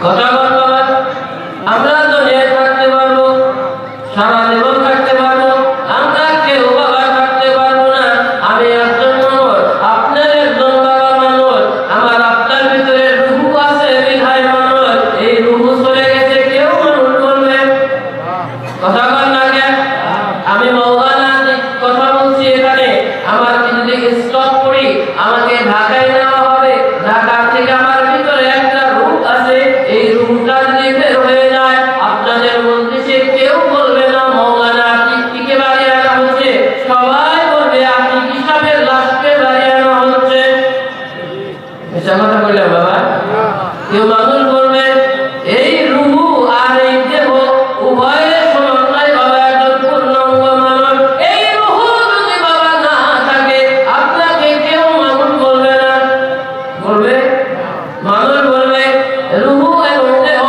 কথা বলবো, আমরা দুনিয়ায় থাকতে পারবো, সারা জীবন থাকতে পারবো, আমরা কেউ বাবা থাকতে পারবো না। আমি একজন মানুষ, আপনার একজন বাবা মানুষ, আমার আপনার ভিতরে রূহ আছে, বিধায় মানুষ। এই রূহ চলে গেছে, কেউ মানুষ বলবে? কথা বল না কেন? আমি মৌলানা কথা বলছি এখানে, আমার যদি স্টপ করি আমাকে ঢাকায় নেওয়া হবে, ঢাকা থেকে আমার ভিতরে একটা রূহ আছে, এই রূহটা যদি বের হয়ে যায় আপনাদের মধ্যে সে কেউ বলবে না মৌলানা আতিককে বাড়ি আনা হচ্ছে, সবাই বলবে আপনি কিসবের লাশকে বাড়ি আনা হচ্ছে। এসব কথা বললে বাবা কেউ মানুষ বলবে? এই রূহ আর এই দেহ উভয়ের সমন্বয় বাবা একজন পূর্ণাঙ্গ মানুষ। এই রূহ যদি বাবা না থাকে আপনাকে কেউ মানুষ বলবে না। বলবে? মানুষ বলবে। রূহ এবং দেহ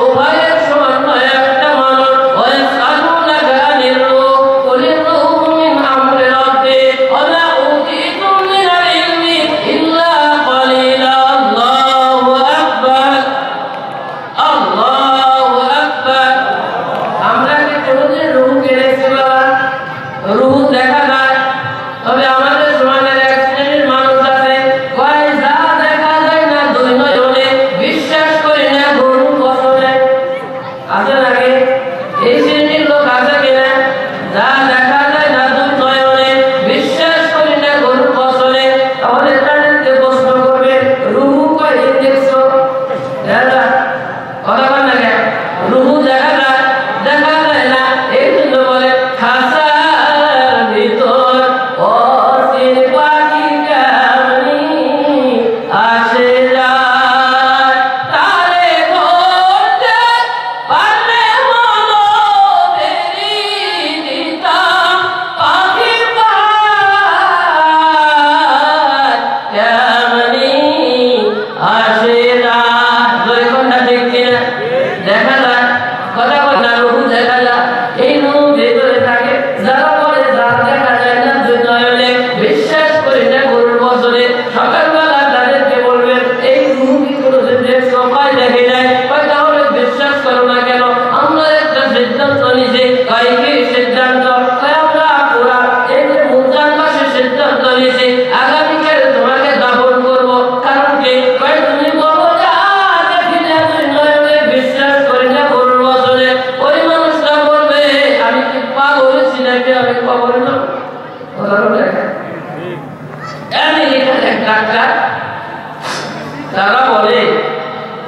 উভয়ের সমন্বয় একটা মানুষ। ওয়াসআলুনাকা আনির রূহ কুলির রূহু মিন আমরি রাব্বি ওয়া মা উতীতুম মিনাল ইলমি ইল্লা ক্বালিলা। আল্লাহু আকবার, আল্লাহু আকবার। আমরা কি কোনদিন রূহকে দেখছি বাবা? রূহ দেখা যায়, তবে আমাদের সমাজের এক শ্রেণীর মানুষ আছে, কয় যা দেখা যায় না দুই নয়নে, বিশ্বাস করি না গরু বছরে। আছে নাকি? এই শ্রেণীর লোক আছে কিনা? যা দেখা যায় না দুই নয়নে, বিশ্বাস করি না গরু বছরে। তাহলে তাদেরকে প্রশ্ন করবে রূহ কয়দিন দেখছো? কথা বল না কেন? রূহ দেখা যায়, দেখা যায় না, এই জন্য বলে খাসার ভিতর অসির পাখি কেমনি আসে যায়, তারে ধরতে পারলে মনো দেরি দিতাম পাখির পায় কেমনি আসে যায়। জয় কন্যা ঠিক কিনা? দেখা যায়, কথা বল না, রূহ দেখা যায়। এই রূহ ভেতরে থাকে, যারা বলে যা দেখা যায় না দুই নয়নে, বিশ্বাস করি না গরুর বছরে। সকালবেলা তাদেরকে বলবেন এই রূহ কি কোনোদিন দেখছো? কয় দেখে নাই। কয় তাহলে বিশ্বাস করো না কেন? আমরা একটা সিদ্ধান্ত নিয়েছি। কয় কি সিদ্ধান্ত? কয় আমরা কোরআন এই যে মুদ্রার পাশে সিদ্ধান্ত নিয়েছি আগামীকাল তোমাকে দাফন করবো। কারণ কি? কয় তুমি বলো যা দেখি না দুই নয়নে, বিশ্বাস করি না গরুর বছরে। ওই মানুষটা বলবে আমি কি পাগল ছিলাম, আমি কবর না। আমেরিকার এক ডাক্তার, তারা বলে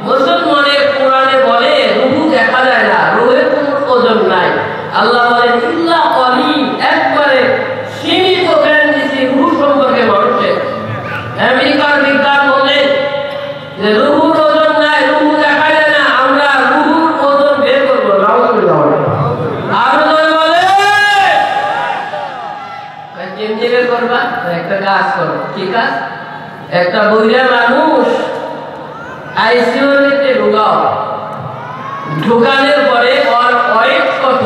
মুসলমানের কোরআনে বলে রূহ দেখা যায় না, রূহের কোনো ওজন নাই। আল্লাহ বলে ইল্লা কলিল, একবারে সীমিত জ্ঞান দিয়েছি রূহ সম্পর্কে মানুষের। আমেরিকার বিজ্ঞান বলে যে রূহুর ওজন নাই, রূহ দেখা যায় না, আমরা রূহুর ওজন বের করবো। আরো বলে কেমনি বের করবা? একটা কাজ করো। কি কাজ? একটা বুড়া মানুষ আইসিইউর ভিতরে ঢুকাও, ঢুকানোর পরে ওর ওয়েট কত,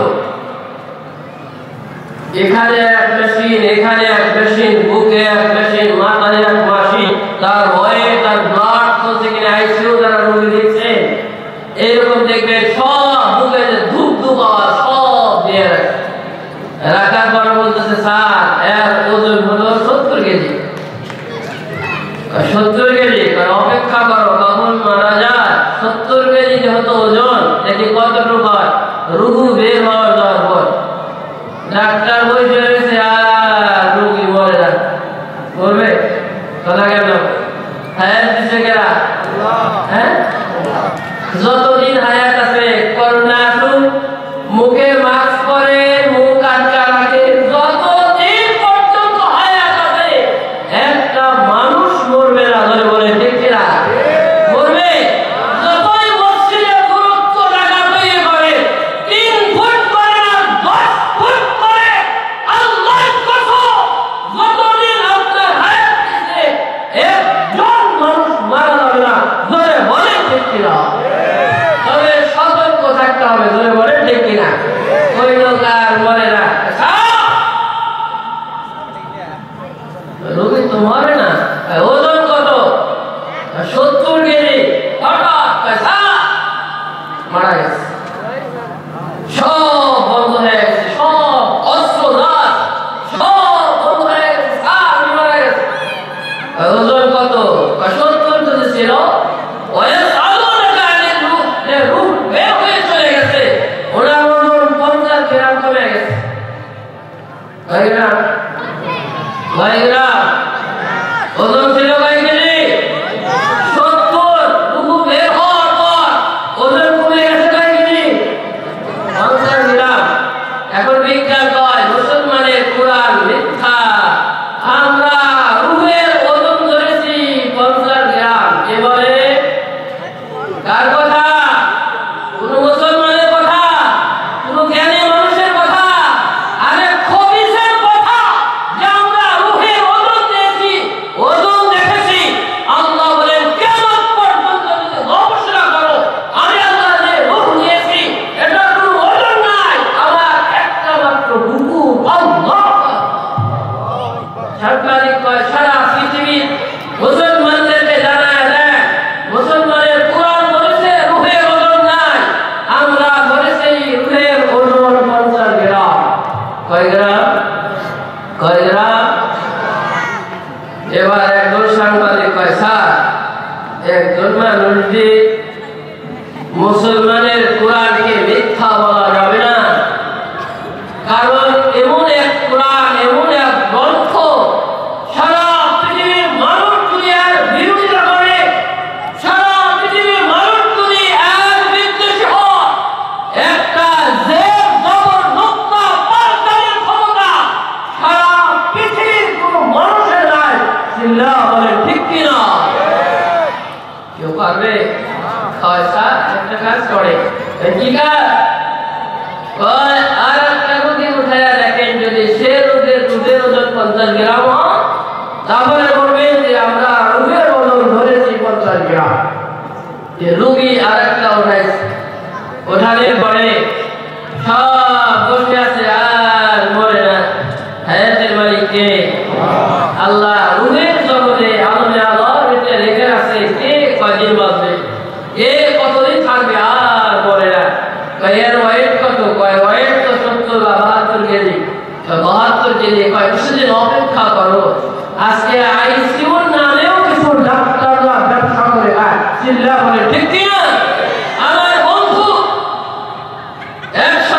এখানে এক মেশিন, এখানে এক মেশিন, বুকে এক মেশিন, মাথায় এক মেশিন, তার ওয়েট, তার ব্লাড চলছে কিনা, আইসিইউ যারা রোগী দেখছে এইরকম দেখবেন সব বুকে যে ধূপ ধূপ আওয়াজ সব দিয়ে রাখে। রাখার পর বলতেছে স্যার এর ওজন হলো 70 কেজি। 70 কেজি? অপেক্ষা করো, কখন মারা যায়। 70 কেজি যেহেতু ওজন, দেখি কতটুকু হয়। রূহ বের হওয়ার যাওয়ার পর ডাক্তার বসে রয়েছে, আর রোগী মরে না। বলবে কথা কেন? হায়াত দিছে কেরা? হ্যাঁ, যতদিন হায়াত আছে করোনা আসুক, মুখে মাস্ক পরে, মুখ আটকা রাখে, যতদিন পর্যন্ত হায়াত আছে একটা মানুষ মরবে না। ধরে বলে ঠিক কিনা? মরবে। যতই মসজিদে দূরত্ব রাখা তৈরি করে, 3 ফুট করে না 10 ফুট করে, আল্লাহর কসম যতদিন আপনার হায়াত আছে একজন মানুষ মারা যাবে না। ধরে বলে ঠিক কিনা? তবে সতর্ক থাকতে হবে। কথা, কোন মুসলমানের কথা, কোন জ্ঞানী মানুষের কথা, আরে খবিসের কথা। যে আমরা রূহের ওজন দিয়েছি, ওজন দেখেছি। আল্লাহ বলেন কিয়ামত পর্যন্ত যদি গবেষণা করো, আমি আল্লাহ যে রূহ দিয়েছি এটা কোনো ওজন নাই, আমার একটা মাত্র বুকু। আল্লাহ সাংবাদিক কয় সারা পৃথিবীর মুসলমানদেরকে জানায় দেয়, মুসলমানের কোরআন বলেছে রূহের ওজন নাই, আমরা বলেছি রূহের ওজন 50 গ্রাম। কয় গ্রাম? কয় গ্রাম? এবার একজন সাংবাদিক কয় স্যার, একজন মানুষ যে মুসলমানের কোরআনকে মিথ্যা বলা যাবে না, কারণ এমন এক কোরআন, এমন এক গ্রন্থ সারা পৃথিবীর মানুষ যদি আর বিরোধিতা করে, সারা পৃথিবীর মানুষ যদি এক বিদ্বেষী হয়, একটা জের জবর নোক্তা পাল্টানোর ক্ষমতা সারা পৃথিবীর কোনো মানুষের নাই। চিল্লাহ বলেন ঠিক কিনা? কেউ পারবে? কয় স্যার একটা কাজ করে। কি কাজ? কয় আর একটা রোগী উঠায়া দেখেন, যদি সে রোগের দুধের ওজন 50 গ্রাম হয়, তাহলে বলবেন যে আমরা রোগের ওজন ধরেছি 50 গ্রাম। যে রোগী আর একটা উঠাইছে, ওঠানোর পরে সব বসে আছে আর মরে না। হায়াতের মালিককে আল্লাহ রুহের জগতে আলমে আল্লাহর ভিতরে রেখে রাখছে, কে কয়দিন বাঁচবে, কে কতদিন থাকবে আর মরে না। এর ওয়েট কত? কয় ওয়েট তো 70 বা 72 কেজি। 72 কেজি। কয় কিছুদিন অপেক্ষা করো, আজকে আইসিইউর নামেও কিছু ডাক্তাররা ব্যবসা করে খায়। চিল্লাহ বলে ঠিক কিনা? আমার বন্ধু 100